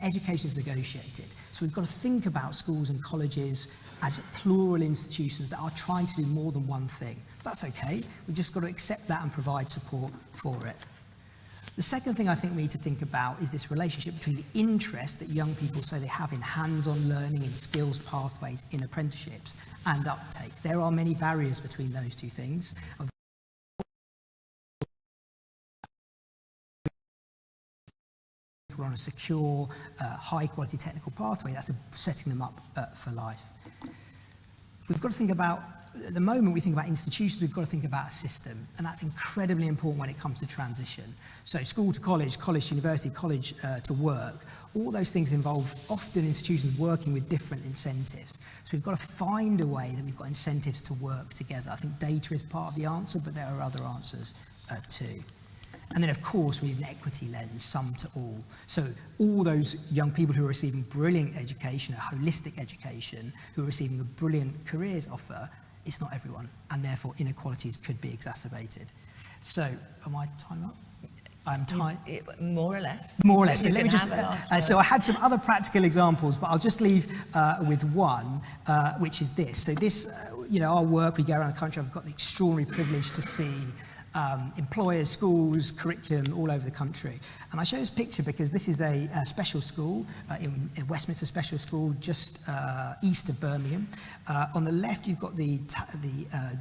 education is negotiated. So we've got to think about schools and colleges as plural institutions that are trying to do more than one thing. That's okay. We've just got to accept that and provide support for it. The second thing I think we need to think about is this relationship between the interest that young people say they have in hands-on learning, in skills pathways, in apprenticeships, and uptake. There are many barriers between those two things. We're on a secure, high-quality technical pathway that's setting them up for life. We've got to think about, at the moment we think about institutions, we've got to think about a system, and that's incredibly important when it comes to transition. So school to college, college to university, college to work, all those things involve often institutions working with different incentives. So we've got to find a way that we've got incentives to work together. I think data is part of the answer, but there are other answers too. And then, of course, we need an equity lens, some to all. So all those young people who are receiving brilliant education, a holistic education, who are receiving a brilliant careers offer, it's not everyone, and therefore inequalities could be exacerbated. So, am I time up? I'm time. More or less. More or less. So let me just. So I had some other practical examples, but I'll just leave with one, which is this. So this, our work, we go around the country. I've got the extraordinary privilege to see employers, schools, curriculum all over the country. And I show this picture because this is a special school, in Westminster Special School, just east of Birmingham. On the left, you've got the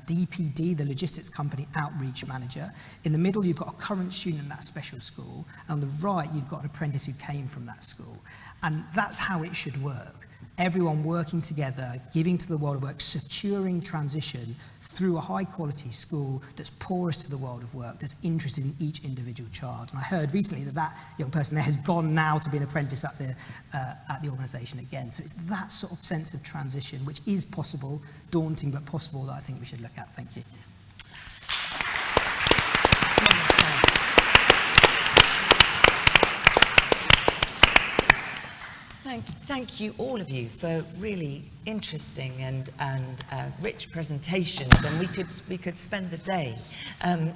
DPD, the Logistics Company Outreach Manager. In the middle, you've got a current student in that special school. And on the right, you've got an apprentice who came from that school. And that's how it should work. Everyone working together, giving to the world of work, securing transition through a high-quality school that's porous to the world of work, that's interested in each individual child. And I heard recently that young person there has gone now to be an apprentice at the organisation again. So it's that sort of sense of transition, which is possible, daunting but possible, that I think we should look at. Thank you. Thank you, all of you, for really interesting and rich presentations. And we could spend the day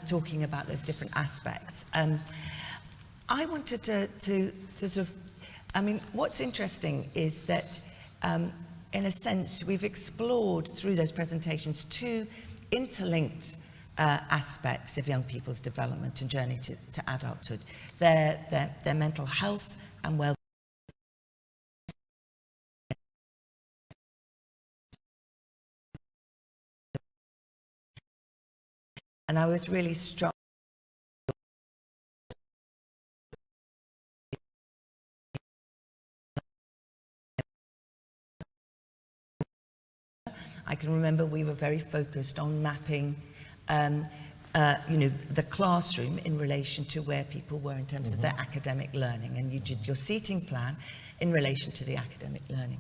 talking about those different aspects. I wanted to sort of, what's interesting is that, in a sense, we've explored through those presentations 2 interlinked aspects of young people's development and journey to adulthood: their mental health and well-being. And I was really struck. I can remember we were very focused on mapping, the classroom in relation to where people were in terms of their academic learning, and you did your seating plan in relation to the academic learning.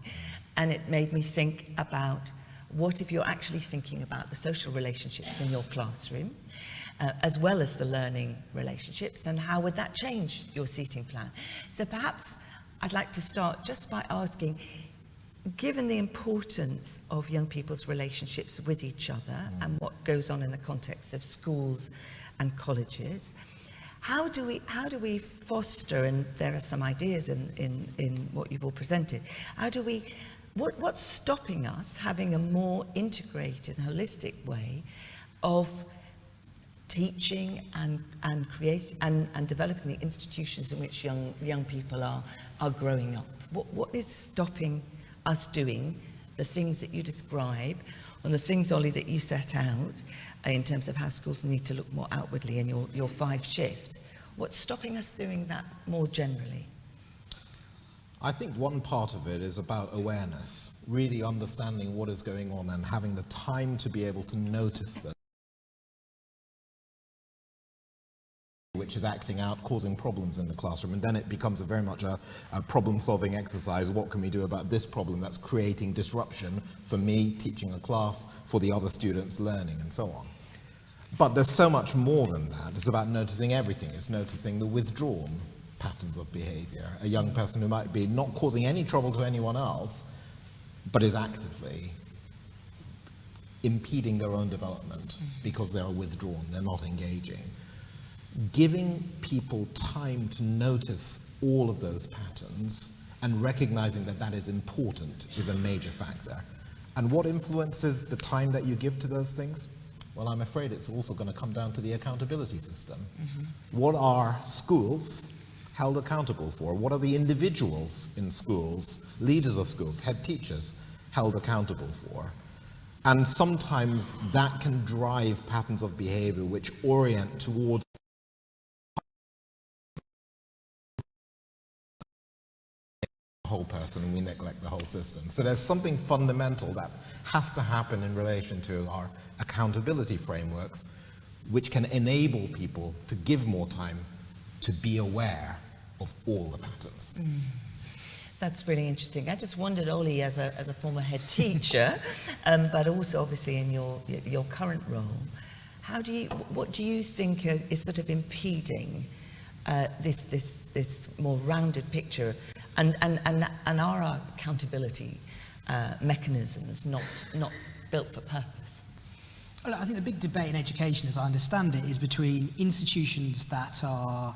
And it made me think about what if you're actually thinking about the social relationships in your classroom, as well as the learning relationships, and how would that change your seating plan? So perhaps I'd like to start just by asking, given the importance of young people's relationships with each other and what goes on in the context of schools and colleges, how do we foster, and there are some ideas in what you've all presented, what's stopping us having a more integrated, holistic way of teaching and creating and developing the institutions in which young people are growing up? What is stopping us doing the things that you describe, and the things, Ollie, that you set out in terms of how schools need to look more outwardly in your 5 shifts? What's stopping us doing that more generally? I think one part of it is about awareness, really understanding what is going on and having the time to be able to notice them, which is acting out, causing problems in the classroom, and then it becomes very much a problem-solving exercise. What can we do about this problem that's creating disruption for me teaching a class, for the other students learning, and so on. But there's so much more than that. It's about noticing everything. It's noticing the withdrawn patterns of behavior. A young person who might be not causing any trouble to anyone else, but is actively impeding their own development because they are withdrawn, they're not engaging. Giving people time to notice all of those patterns and recognizing that that is important is a major factor. And what influences the time that you give to those things? Well, I'm afraid it's also going to come down to the accountability system. What are schools held accountable for? What are the individuals in schools, leaders of schools, head teachers, held accountable for? And sometimes that can drive patterns of behavior which orient towards the whole person, and we neglect the whole system. So there's something fundamental that has to happen in relation to our accountability frameworks, which can enable people to give more time to be aware of all the patterns. That's really interesting. I just wondered, Ollie, as a former head teacher, but also obviously in your current role, what do you think is sort of impeding this more rounded picture, and are our accountability mechanisms not built for purpose? Well, I think the big debate in education, as I understand it, is between institutions that are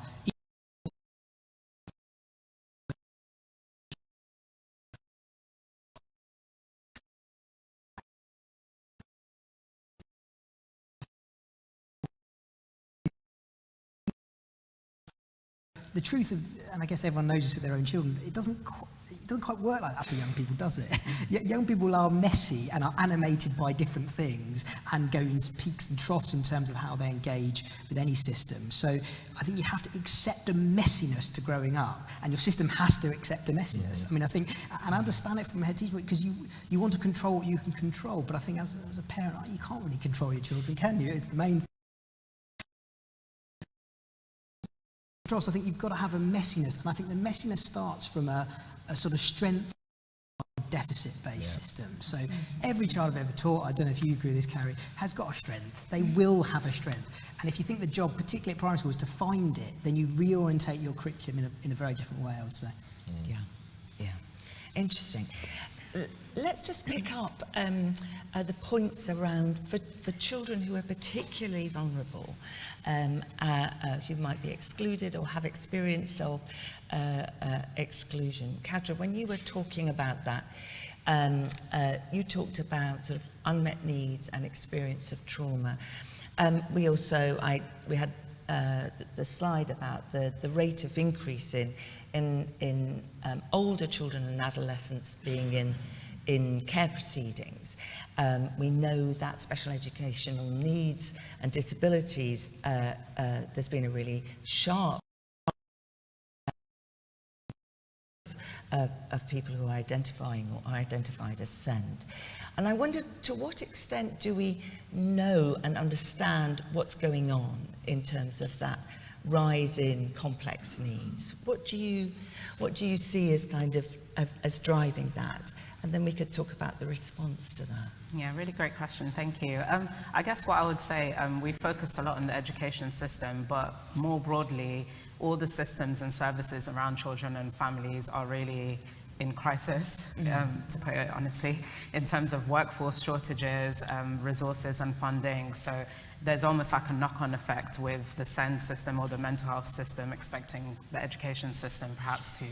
the truth of, and I guess everyone knows this with their own children, it doesn't quite work like that for young people, does it? Young people are messy and are animated by different things and go in peaks and troughs in terms of how they engage with any system. So I think you have to accept a messiness to growing up, and your system has to accept a messiness. I mean, I think, and I understand it from a head teacher, because you want to control what you can control, but I think as a parent, you can't really control your children, can you? It's the main. So I think you've got to have a messiness, and I think the messiness starts from a sort of strength deficit-based system. So every child I've ever taught, I don't know if you agree with this, Carey, has got a strength. They will have a strength. And if you think the job, particularly at primary school, is to find it, then you reorientate your curriculum in a very different way, I would say. Yeah. Interesting. Let's just pick up the points around for children who are particularly vulnerable, who might be excluded or have experience of exclusion. Kadra, when you were talking about that, you talked about sort of unmet needs and experience of trauma. We had the slide about the rate of increase in older children and adolescents being in care proceedings. We know that special educational needs and disabilities, there's been a really sharp of people who are identifying or are identified as SEND. And I wondered, to what extent do we know and understand what's going on in terms of that rise in complex needs? What do you see as kind of as driving that? And then we could talk about the response to that. Yeah, really great question, thank you. I guess what I would say, we focused a lot on the education system, but more broadly, all the systems and services around children and families are really in crisis, to put it honestly, in terms of workforce shortages, resources and funding. So there's almost like a knock-on effect with the SEND system or the mental health system expecting the education system perhaps to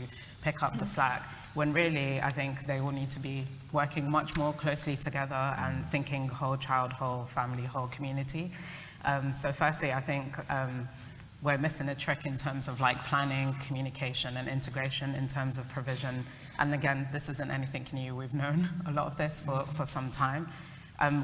pick up the slack, when really I think they will need to be working much more closely together and thinking whole child, whole family, whole community. So firstly, I think we're missing a trick in terms of like planning, communication and integration in terms of provision. And again, this isn't anything new. We've known a lot of this for some time.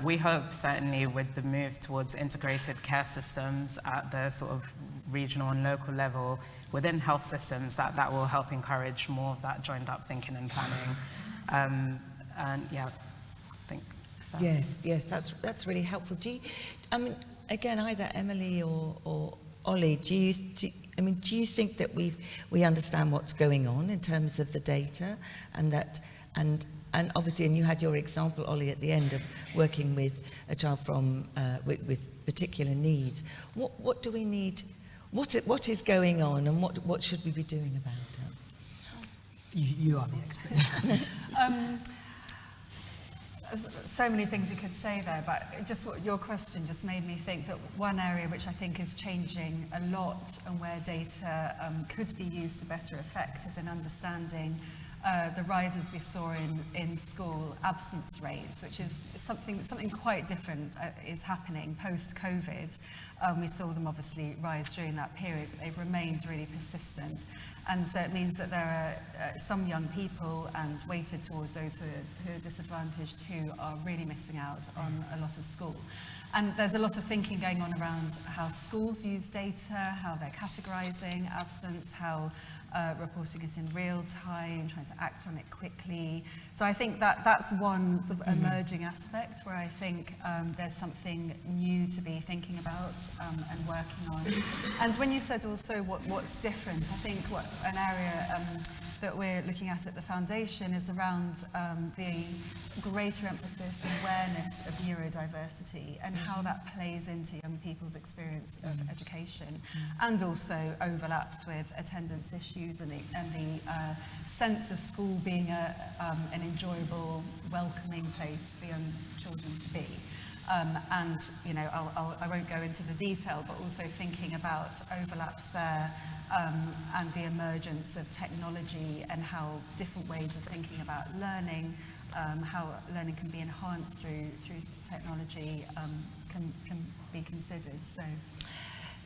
We hope certainly with the move towards integrated care systems at the sort of regional and local level within health systems, that will help encourage more of that joined up thinking and planning. And yeah, I think so. Yes, that's really helpful. Do you, I mean, again, either Emily or Ollie, do you think that we understand what's going on in terms of the data, and that and obviously, and you had your example, Ollie, at the end of working with a child from with particular needs. What do we need? What is going on, and what should we be doing about it? You are the expert. So many things you could say there, but just what your question just made me think that one area which I think is changing a lot and where data could be used to better effect is in understanding the rises we saw in school absence rates, which is something quite different is happening post-COVID. We saw them obviously rise during that period, but they've remained really persistent. And so it means that there are some young people, and weighted towards those who are disadvantaged, who are really missing out on a lot of school. And there's a lot of thinking going on around how schools use data, how they're categorizing absence, how reporting it in real time, trying to act on it quickly. So I think that's one sort of emerging aspect where I think there's something new to be thinking about and working on. And when you said also what's different, I think an area that we're looking at the foundation is around the greater emphasis and awareness of neurodiversity and how that plays into young people's experience of education, and also overlaps with attendance issues and the sense of school being an enjoyable, welcoming place for young children to be. And you know, I won't go into the detail, but also thinking about overlaps there, and the emergence of technology and how different ways of thinking about learning, how learning can be enhanced through technology, can be considered. So.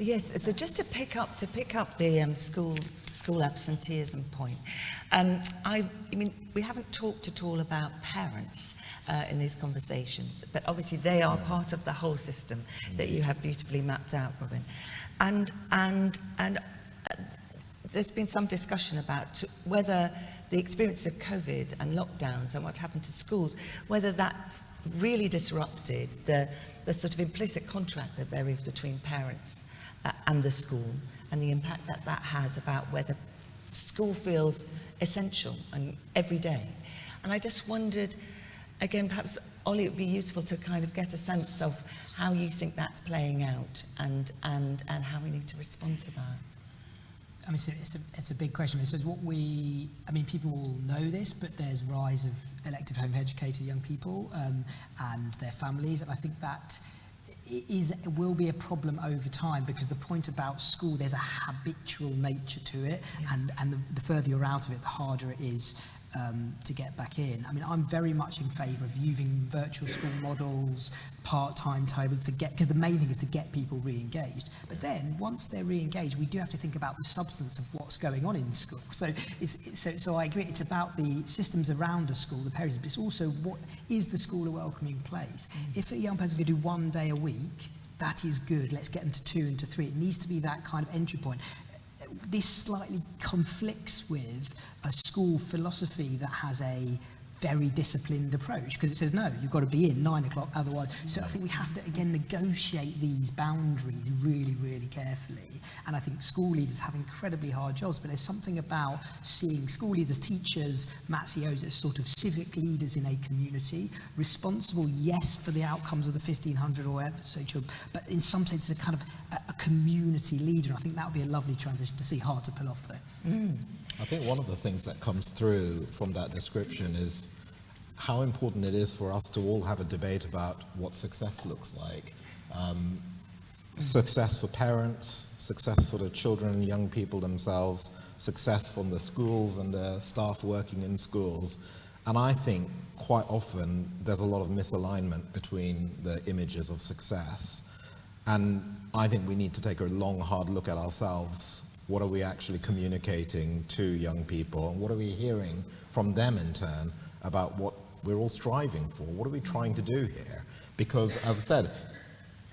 Yes, so just to pick up the school absenteeism point, I mean, we haven't talked at all about parents in these conversations, but obviously they are part of the whole system that you have beautifully mapped out, Robin. And there's been some discussion about whether the experience of COVID and lockdowns and what happened to schools, whether that's really disrupted the sort of implicit contract that there is between parents and the school, and the impact that has about whether school feels essential and every day. And I just wondered, again, perhaps, Ollie, it would be useful to kind of get a sense of how you think that's playing out and how we need to respond to that. I mean, it's a big question. So people all know this, but there's rise of elective home educated young people and their families, and I think that it will be a problem over time, because the point about school, there's a habitual nature to it, and the further you're out of it, the harder it is to get back in. I mean, I'm very much in favour of using virtual school models, part-time tables to get, because the main thing is to get people re-engaged. But then, once they're re-engaged, we do have to think about the substance of what's going on in school. So, so I agree, it's about the systems around a school, the parents, but it's also what is the school a welcoming place? If a young person can do 1 day a week, that is good. Let's get them to 2 and to 3. It needs to be that kind of entry point. This slightly conflicts with a school philosophy that has a very disciplined approach, because it says, no, you've got to be in 9 o'clock, otherwise. So I think we have to, again, negotiate these boundaries really, really carefully. And I think school leaders have incredibly hard jobs, but there's something about seeing school leaders, teachers, MATCEOs as sort of civic leaders in a community, responsible, yes, for the outcomes of the 1,500 or whatever, but in some sense, a kind of a community leader. I think that would be a lovely transition to see, hard to pull off, though. I think one of the things that comes through from that description is how important it is for us to all have a debate about what success looks like. Success for parents, success for the children and young people themselves, success from the schools and the staff working in schools. And I think quite often there's a lot of misalignment between the images of success. And I think we need to take a long, hard look at ourselves. What are we actually communicating to young people? And what are we hearing from them in turn about what we're all striving for? What are we trying to do here? Because, as I said,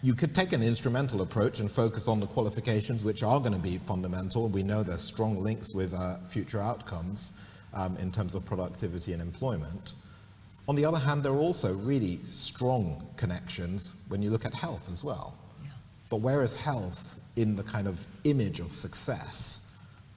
you could take an instrumental approach and focus on the qualifications, which are going to be fundamental. We know there's strong links with future outcomes in terms of productivity and employment. On the other hand, there are also really strong connections when you look at health as well. Yeah. But where is health in the kind of image of success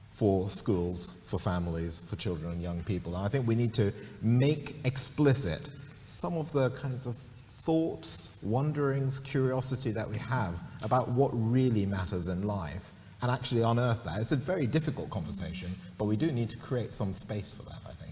for schools, for families, for children and young people? And I think we need to make explicit some of the kinds of thoughts, wonderings, curiosity that we have about what really matters in life, and actually unearth that. It's a very difficult conversation, but we do need to create some space for that, I think.